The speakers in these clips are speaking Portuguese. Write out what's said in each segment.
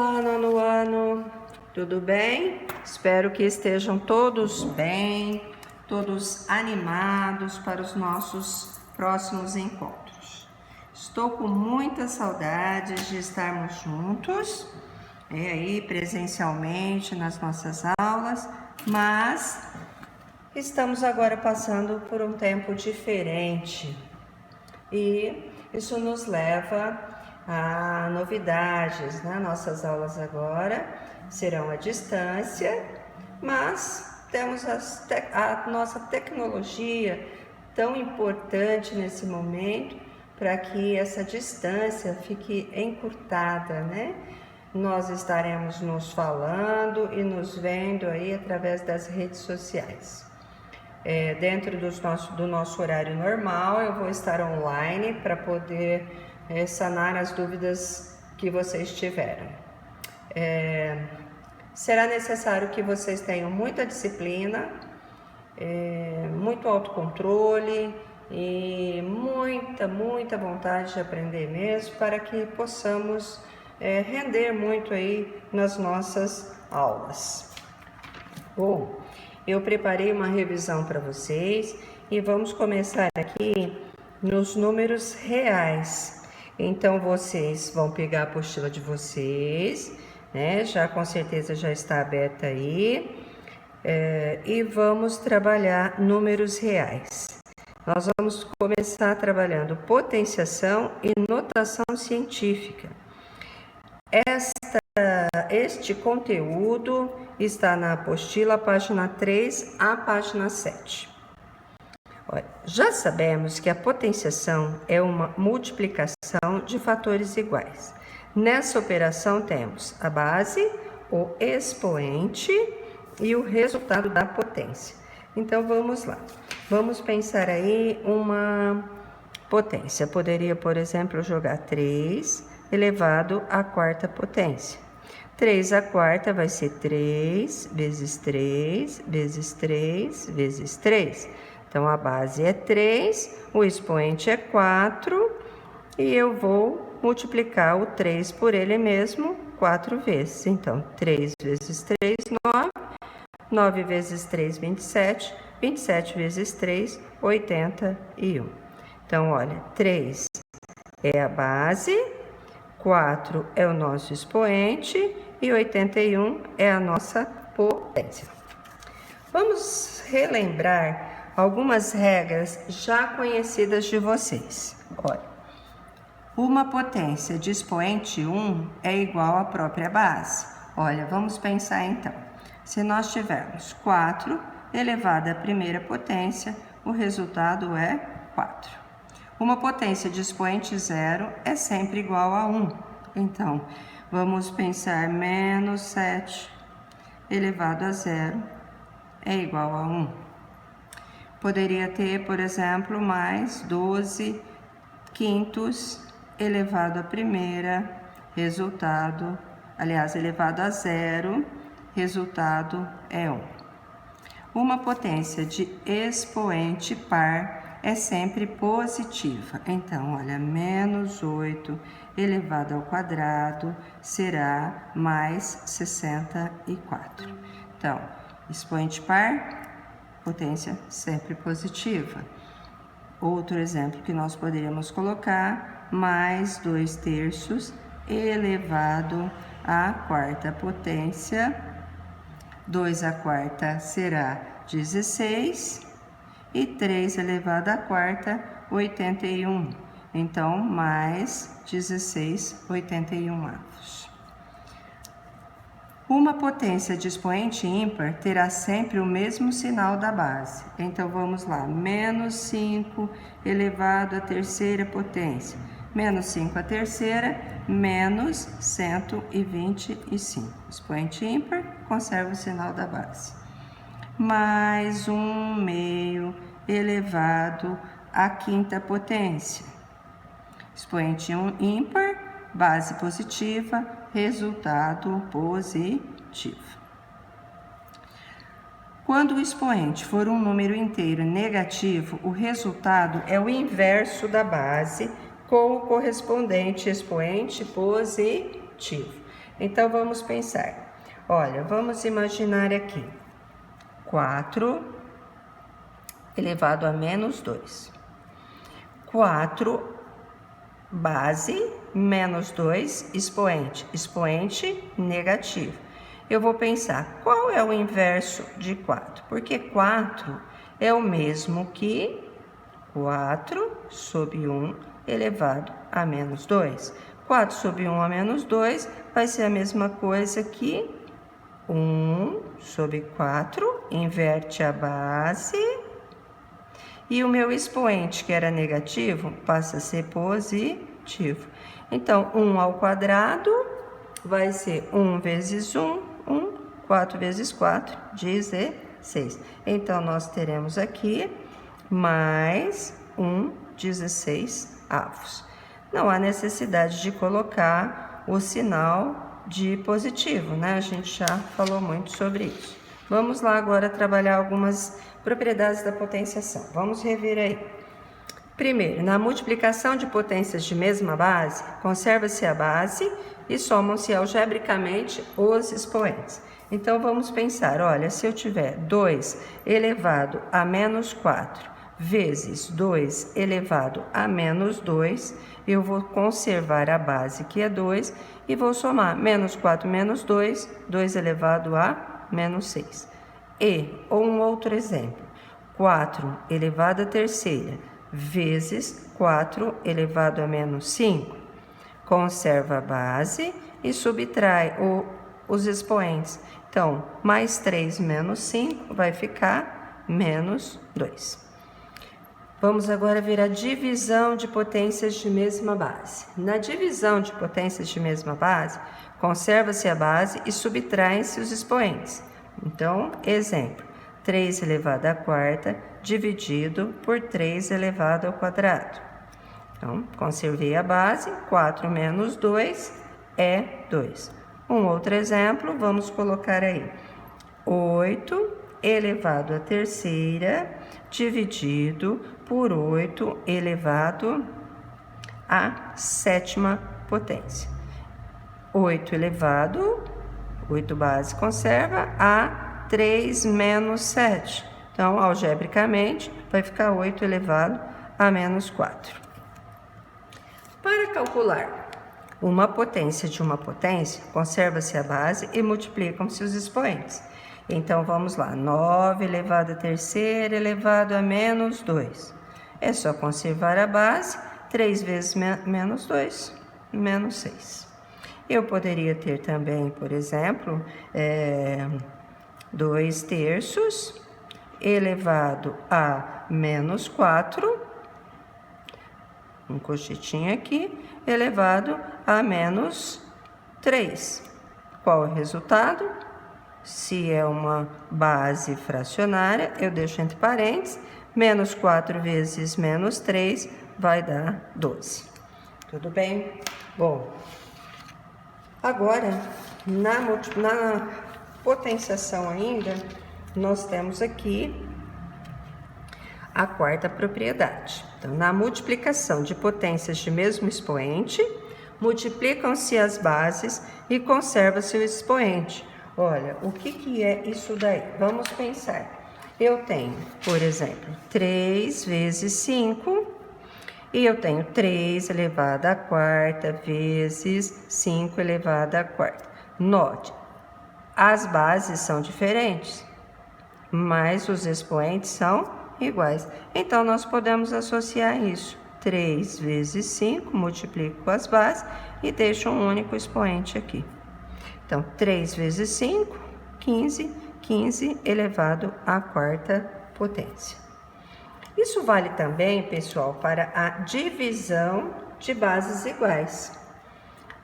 Olá, nono ano, tudo bem? Espero que estejam todos bem, todos animados para os nossos próximos encontros. Estou com muitas saudades de estarmos juntos, aí presencialmente nas nossas aulas, mas estamos agora passando por um tempo diferente e isso nos leva a novidades, né? Nossas aulas agora serão à distância, mas temos a nossa tecnologia tão importante nesse momento para que essa distância fique encurtada, né? Nós estaremos nos falando e nos vendo aí através das redes sociais. Dentro do nosso horário normal, eu vou estar online para poder sanar as dúvidas que vocês tiveram. Será necessário que vocês tenham muita disciplina, muito autocontrole e muita vontade de aprender mesmo, para que possamos render muito aí nas nossas aulas. Bom, eu preparei uma revisão para vocês e vamos começar aqui nos números reais. Então, vocês vão pegar a apostila de vocês, né? Já com certeza já está aberta aí. E vamos trabalhar números reais. Nós vamos começar trabalhando potenciação e notação científica. Este conteúdo está na apostila, página 3 à página 7. Já sabemos que a potenciação é uma multiplicação de fatores iguais. Nessa operação temos a base, o expoente e o resultado da potência. Então vamos lá. Vamos pensar aí uma potência. Poderia, por exemplo, jogar 3 elevado à quarta potência. 3 à quarta vai ser 3 vezes 3 vezes 3 vezes 3. Então, a base é 3, o expoente é 4, e eu vou multiplicar o 3 por ele mesmo 4 vezes. Então, 3 vezes 3, 9, 9 vezes 3, 27, 27 vezes 3, 81. Então, olha, 3 é a base, 4 é o nosso expoente e 81 é a nossa potência. Vamos relembrar algumas regras já conhecidas de vocês. Olha, uma potência de expoente 1 é igual à própria base. Olha, vamos pensar então. Se nós tivermos 4 elevado à primeira potência, o resultado é 4. Uma potência de expoente 0 é sempre igual a 1. Então, vamos pensar menos 7 elevado a 0 é igual a 1. Poderia ter, por exemplo, mais 12 quintos elevado à primeira, elevado a 0, resultado é 1. Uma potência de expoente par é sempre positiva. Então, olha, menos 8 elevado ao quadrado será mais 64. Então, expoente par, potência sempre positiva. Outro exemplo que nós poderíamos colocar, mais 2 terços elevado à quarta potência. 2 à quarta será 16 e 3 elevado à quarta, 81. Então, mais 16, 81 avos. Uma potência de expoente ímpar terá sempre o mesmo sinal da base. Então, vamos lá. Menos 5 elevado à terceira potência. Menos 5 à terceira, menos 125. Expoente ímpar, conserva o sinal da base. Mais 1/2 elevado à quinta potência. Expoente ímpar, base positiva, resultado positivo. Quando o expoente for um número inteiro negativo, o resultado é o inverso da base com o correspondente expoente positivo. Então, vamos pensar. Olha, vamos imaginar aqui 4 elevado a menos 2. 4 base menos 2 expoente, expoente negativo. Eu vou pensar, qual é o inverso de 4? Porque 4 é o mesmo que 4 sobre 1 elevado a menos 2. 4 sobre 1 a menos 2 vai ser a mesma coisa que 1 sobre 4, inverte a base. E o meu expoente, que era negativo, passa a ser positivo. Então, 1 ao quadrado vai ser 1 vezes 1, 4 vezes 4, 16. Então, nós teremos aqui mais 16 avos. Não há necessidade de colocar o sinal de positivo, né? A gente já falou muito sobre isso. Vamos lá agora trabalhar algumas propriedades da potenciação. Vamos rever aí. Primeiro, na multiplicação de potências de mesma base, conserva-se a base e somam-se algebricamente os expoentes. Então, vamos pensar, olha, se eu tiver 2 elevado a menos 4 vezes 2 elevado a menos 2, eu vou conservar a base, que é 2, e vou somar menos 4 menos 2, 2 elevado a menos 6. Ou um outro exemplo, 4 elevado a terceira vezes 4 elevado a menos 5. Conserva a base e subtrai os expoentes. Então, mais 3 menos 5 vai ficar menos 2. Vamos agora ver a divisão de potências de mesma base. Na divisão de potências de mesma base, conserva-se a base e subtraem-se os expoentes. Então, exemplo, 3 elevado à quarta dividido por 3 elevado ao quadrado. Então, conservei a base, 4 menos 2 é 2. Um outro exemplo, vamos colocar aí, 8 elevado à terceira dividido por 8 elevado à sétima potência. 8 elevado, 8 base conserva, a 3 menos 7. Então, algebricamente, vai ficar 8 elevado a menos 4. Para calcular uma potência de uma potência, conserva-se a base e multiplicam-se os expoentes. Então, vamos lá, 9 elevado a terceira elevado a menos 2. É só conservar a base, 3 vezes menos 2, menos 6. Eu poderia ter também, por exemplo, 2 terços elevado a menos 4, um cochetinho aqui, elevado a menos 3. Qual é o resultado? Se é uma base fracionária, eu deixo entre parênteses, menos 4 vezes menos 3 vai dar 12. Tudo bem? Bom, agora, na potenciação ainda, nós temos aqui a quarta propriedade. Então, na multiplicação de potências de mesmo expoente, multiplicam-se as bases e conserva-se o expoente. Olha, o que é isso daí? Vamos pensar. Eu tenho, por exemplo, 3 vezes 5, e eu tenho 3 elevado à quarta vezes 5 elevado à quarta. Note, as bases são diferentes, mas os expoentes são iguais. Então, nós podemos associar isso. 3 vezes 5, multiplico com as bases e deixo um único expoente aqui. Então, 3 vezes 5, 15, 15 elevado à quarta potência. Isso vale também, pessoal, para a divisão de bases iguais.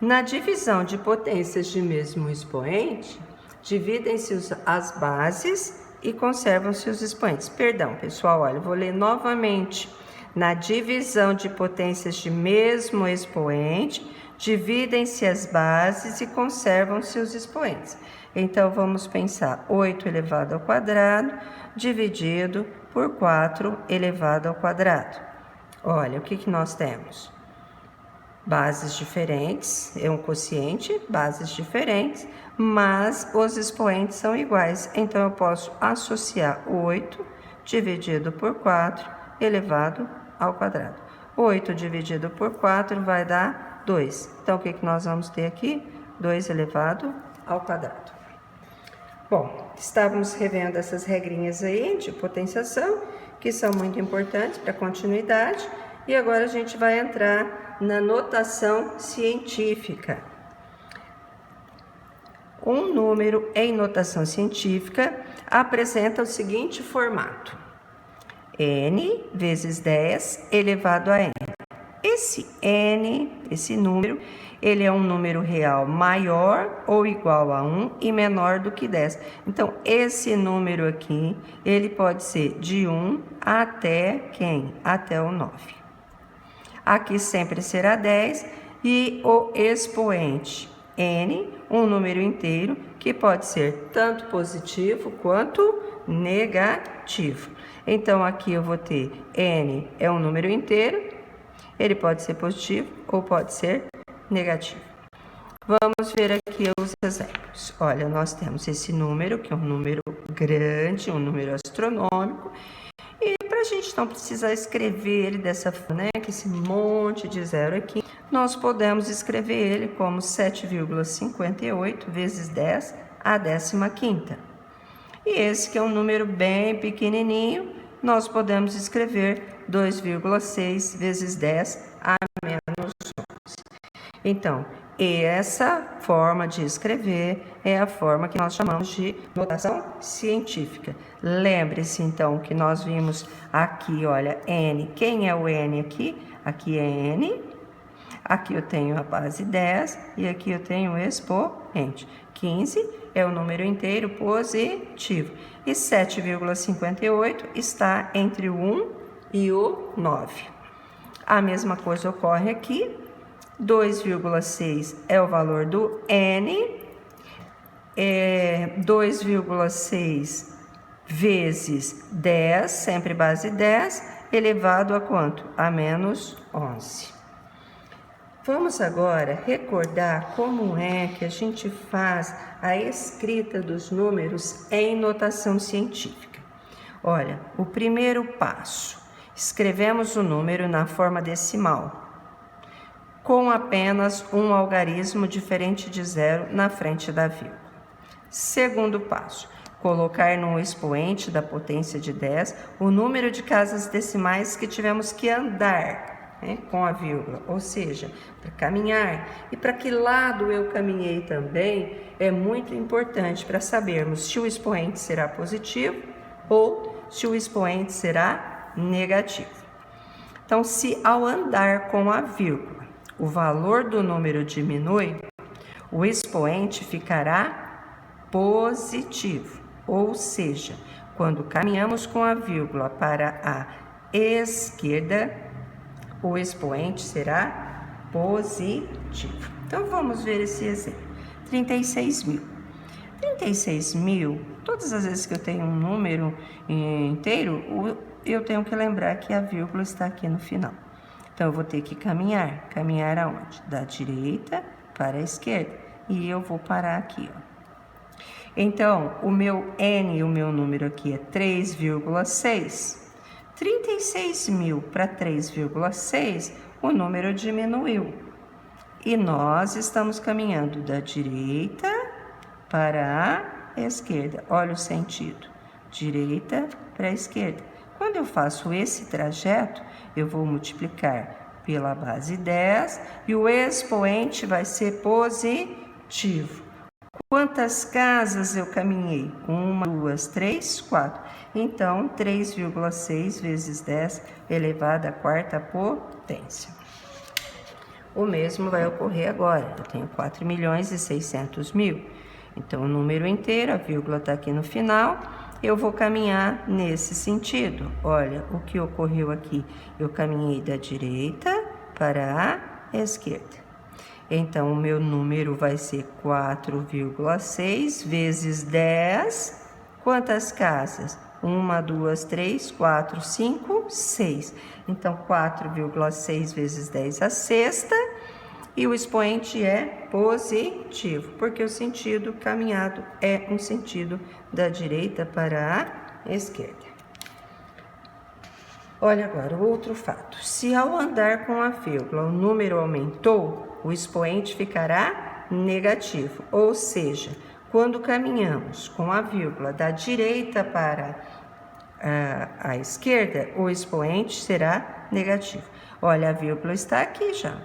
Na divisão de potências de mesmo expoente, dividem-se as bases e conservam-se os expoentes. Perdão, pessoal, olha, eu vou ler novamente. Na divisão de potências de mesmo expoente, dividem-se as bases e conservam-se os expoentes. Então, vamos pensar 8 elevado ao quadrado dividido por 4 elevado ao quadrado. Olha, o que nós temos? bases diferentes, é um quociente, bases diferentes, mas os expoentes são iguais. Então, eu posso associar 8 dividido por 4 elevado ao quadrado. 8 dividido por 4 vai dar 2. Então, o que nós vamos ter aqui? 2 elevado ao quadrado. Bom, estávamos revendo essas regrinhas aí de potenciação, que são muito importantes para a continuidade, e agora a gente vai entrar na notação científica. Um número em notação científica apresenta o seguinte formato: n vezes 10 elevado a n. Esse n, esse número, ele é um número real maior ou igual a 1 e menor do que 10. Então, esse número aqui, ele pode ser de 1 até quem? Até o 9. Aqui sempre será 10 e o expoente n, um número inteiro, que pode ser tanto positivo quanto negativo. Então, aqui eu vou ter n é um número inteiro, ele pode ser positivo ou pode ser negativo. Vamos ver aqui os exemplos. Olha, nós temos esse número, que é um número grande, um número astronômico, e para a gente não precisar escrever ele dessa forma, né, que esse monte de zero aqui, nós podemos escrever ele como 7,58 vezes 10 à 15ª. E esse que é um número bem pequenininho, nós podemos escrever 2,6 vezes 10 a menos 11. Então, essa forma de escrever é a forma que nós chamamos de notação científica. Lembre-se, então, que nós vimos aqui, olha, n. Quem é o n aqui? Aqui é n. Aqui eu tenho a base 10 e aqui eu tenho o expoente. 15 é o número inteiro positivo. E 7,58 está entre o 1 e o 9. A mesma coisa ocorre aqui. 2,6 é o valor do n. 2,6 vezes 10, sempre base 10, elevado a quanto? A menos 11. Vamos agora recordar como é que a gente faz a escrita dos números em notação científica. Olha, o primeiro passo, escrevemos o número na forma decimal, com apenas um algarismo diferente de zero na frente da vírgula. Segundo passo, colocar no expoente da potência de 10 o número de casas decimais que tivemos que andar, né, com a vírgula, ou seja, para caminhar. E para que lado eu caminhei também é muito importante para sabermos se o expoente será positivo ou se o expoente será negativo. Então, se ao andar com a vírgula o valor do número diminui, o expoente ficará positivo, ou seja, quando caminhamos com a vírgula para a esquerda, o expoente será positivo. Então, vamos ver esse exemplo. 36.000. 36.000, todas as vezes que eu tenho um número inteiro, eu tenho que lembrar que a vírgula está aqui no final. Então, eu vou ter que caminhar. Caminhar aonde? Da direita para a esquerda. E eu vou parar aqui, ó. Então, o meu n, o meu número aqui é 3,6. 36.000 para 3,6, o número diminuiu. E nós estamos caminhando da direita para a esquerda. Olha o sentido. Direita para a esquerda. Quando eu faço esse trajeto, eu vou multiplicar pela base 10 e o expoente vai ser positivo. Quantas casas eu caminhei? 1, 2, 3, 4. Então, 3,6 vezes 10 elevado à quarta potência. O mesmo vai ocorrer agora. Eu tenho 4.600.000. Então, o número inteiro, a vírgula está aqui no final. Eu vou caminhar nesse sentido. Olha, o que ocorreu aqui? Eu caminhei da direita para a esquerda. Então, o meu número vai ser 4,6 vezes 10. Quantas casas? 1, 2, 3, 4, 5, 6. Então, 4,6 vezes 10 a sexta. e o expoente é positivo, porque o sentido caminhado é um sentido da direita para a esquerda. Olha agora o outro fato. Se ao andar com a vírgula o número aumentou, o expoente ficará negativo, ou seja, quando caminhamos com a vírgula da direita para a esquerda, o expoente será negativo. Olha, a vírgula está aqui já.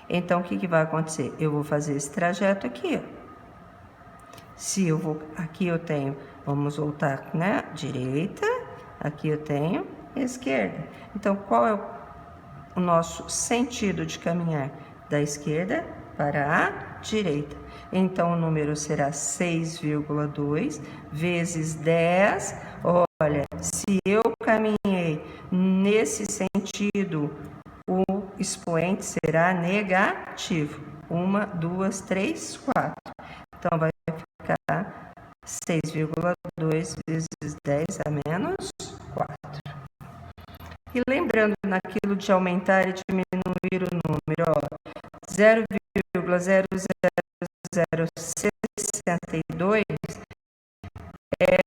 Então, o que vai acontecer? Eu vou fazer esse trajeto aqui, ó. Se eu vou, aqui eu tenho, vamos voltar, né? Direita, aqui eu tenho esquerda. Então, qual é o nosso sentido de caminhar? Da esquerda para a direita. Então, o número será 6,2 vezes 10. Olha, se eu caminhei nesse sentido, o expoente será negativo. 1, 2, 3, 4. Então, vai ficar 6,2 vezes 10 a menos 4. E lembrando naquilo de aumentar e diminuir o número, ó, 0,00062 é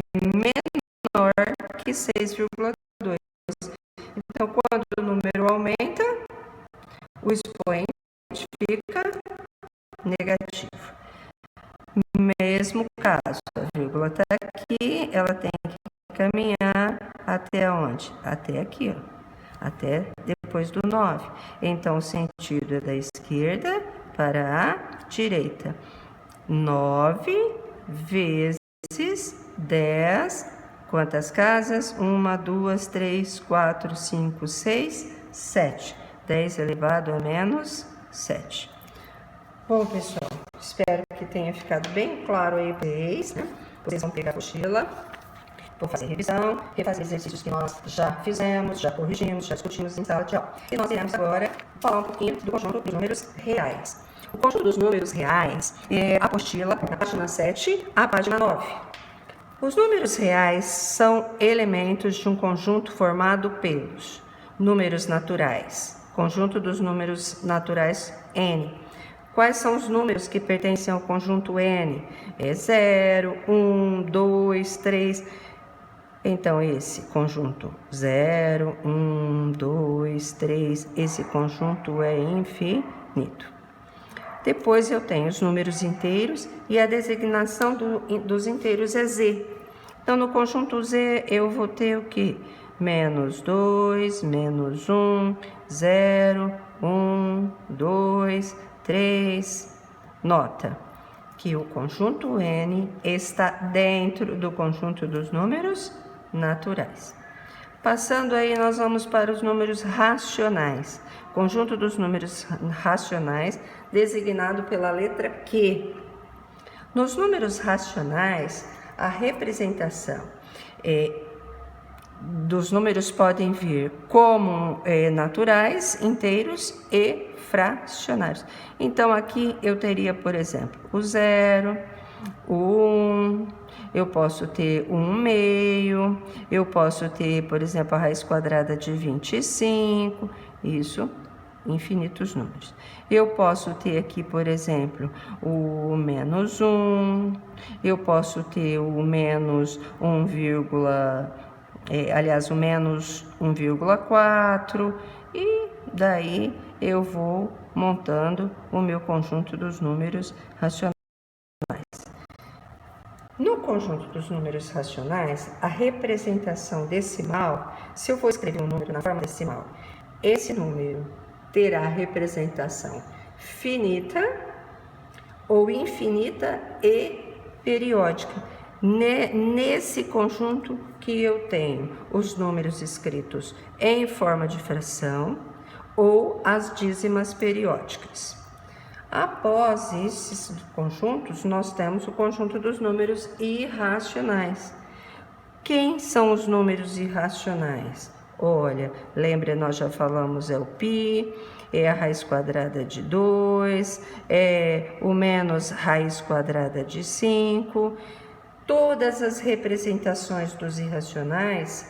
menor que 6,2. Então, quando o número aumenta, o expoente fica negativo. Mesmo caso, a vírgula está aqui, ela tem que caminhar até onde? Até aqui, ó. Até depois do 9. Então, o sentido é da esquerda para a direita. 9 vezes 10. Quantas casas? 1, 2, 3, 4, 5, 6, 7. 10 elevado a menos 7. Bom, pessoal, espero que tenha ficado bem claro aí para vocês, né? Vocês vão pegar a apostila, vou fazer revisão, refazer exercícios que nós já fizemos, já corrigimos, já discutimos em sala de aula. E nós iremos agora falar um pouquinho do conjunto dos números reais. O conjunto dos números reais é a apostila, na página 7 à página 9. Os números reais são elementos de um conjunto formado pelos números naturais, conjunto dos números naturais N. Quais são os números que pertencem ao conjunto N? É 0, 1, 2, 3. Então, esse conjunto 0, 1, 2, 3, esse conjunto é infinito. Depois eu tenho os números inteiros e a designação dos inteiros é Z. Então, no conjunto Z, eu vou ter o quê? Menos 2, menos 1, 0, 1, 2, 3. Nota que o conjunto N está dentro do conjunto dos números naturais. Passando aí, nós vamos para os números racionais. Conjunto dos números racionais, designado pela letra Q. Nos números racionais, a representação dos números podem vir como naturais, inteiros e fracionários. Então, aqui eu teria, por exemplo, o 0, o 1, eu posso ter 1/2, eu posso ter, por exemplo, a raiz quadrada de 25, isso, infinitos números. Eu posso ter aqui, por exemplo, o menos 1, eu posso ter o menos 1, o menos 1,4, e daí eu vou montando o meu conjunto dos números racionais. No conjunto dos números racionais, a representação decimal, se eu for escrever um número na forma decimal, esse número terá representação finita ou infinita e periódica. Nesse conjunto que eu tenho os números escritos em forma de fração ou as dízimas periódicas. Após esses conjuntos, nós temos o conjunto dos números irracionais. Quem são os números irracionais? Olha, lembra, nós já falamos, é o π, é a raiz quadrada de 2, é o menos raiz quadrada de 5. Todas as representações dos irracionais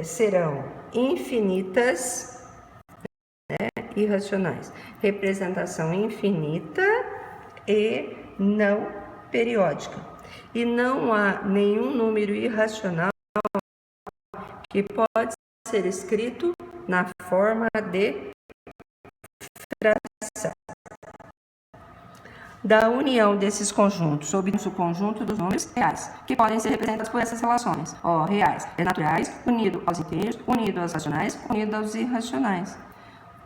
serão infinitas, irracionais. Representação infinita e não periódica. E não há nenhum número irracional que pode ser escrito na forma de fração. Da união desses conjuntos, obtemos o conjunto dos números reais, que podem ser representados por essas relações. Reais é naturais, unido aos inteiros, unido aos racionais, unido aos irracionais.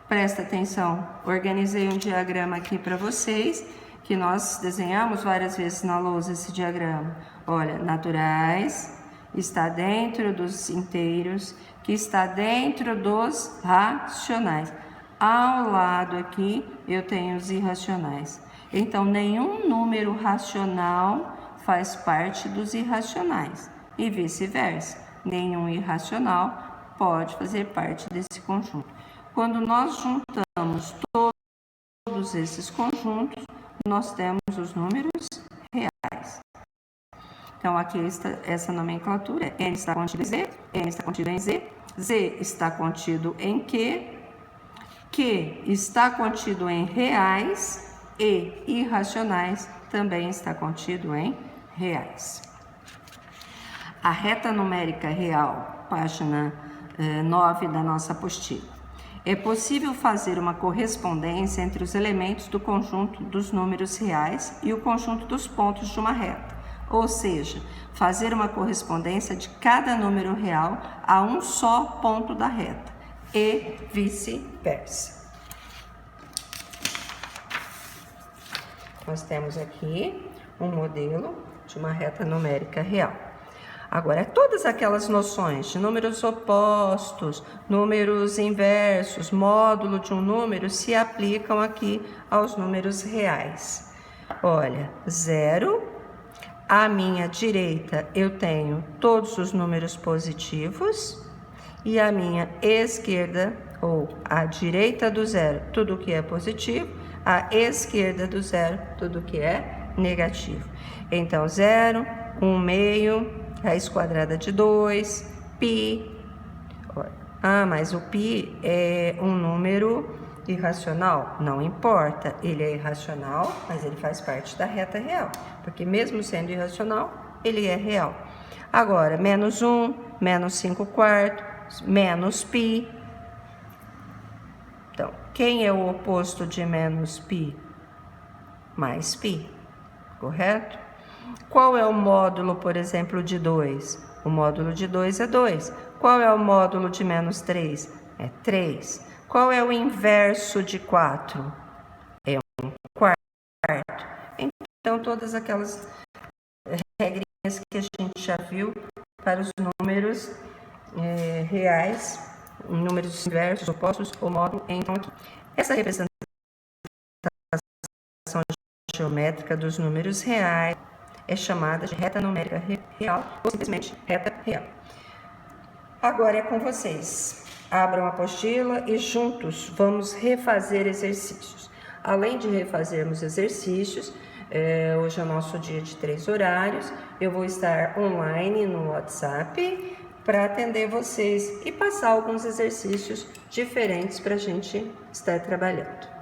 Presta atenção, organizei um diagrama aqui para vocês, que nós desenhamos várias vezes na lousa esse diagrama. Olha, naturais está dentro dos inteiros, que está dentro dos racionais. Ao lado aqui eu tenho os irracionais. Então, nenhum número racional faz parte dos irracionais e vice-versa. Nenhum irracional pode fazer parte desse conjunto. Quando nós juntamos todos esses conjuntos, nós temos os números reais. Então, aqui está essa nomenclatura. N está contido em Z, N está contido em Z, Z está contido em Q está contido em reais e irracionais também está contido em reais. A reta numérica real, página 9 da nossa apostila. É possível fazer uma correspondência entre os elementos do conjunto dos números reais e o conjunto dos pontos de uma reta, ou seja, fazer uma correspondência de cada número real a um só ponto da reta e vice-versa. Nós temos aqui um modelo de uma reta numérica real. Agora, todas aquelas noções de números opostos, números inversos, módulo de um número, se aplicam aqui aos números reais. Olha, 0, à minha direita eu tenho todos os números positivos e à minha esquerda, ou à direita do 0, tudo que é positivo, à esquerda do 0, tudo que é negativo. Então, 0, 1 meio, raiz quadrada de 2, π. Mas o π é um número irracional? Não importa, ele é irracional, mas ele faz parte da reta real, porque mesmo sendo irracional, ele é real. Agora, menos 1, menos 5 quartos, menos π. Então, quem é o oposto de menos π? Mais π, correto? Qual é o módulo, por exemplo, de 2? O módulo de 2 é 2. Qual é o módulo de menos 3? É 3. Qual é o inverso de 4? É 1 quarto. Então, todas aquelas regrinhas que a gente já viu para os números reais, números inversos, opostos, ou módulo, entram aqui. Essa representação geométrica dos números reais é chamada de reta numérica real ou simplesmente reta real. Agora é com vocês. Abram a apostila e juntos vamos refazer exercícios. Além de refazermos exercícios, hoje é o nosso dia de 3 horários, eu vou estar online no WhatsApp para atender vocês e passar alguns exercícios diferentes para a gente estar trabalhando.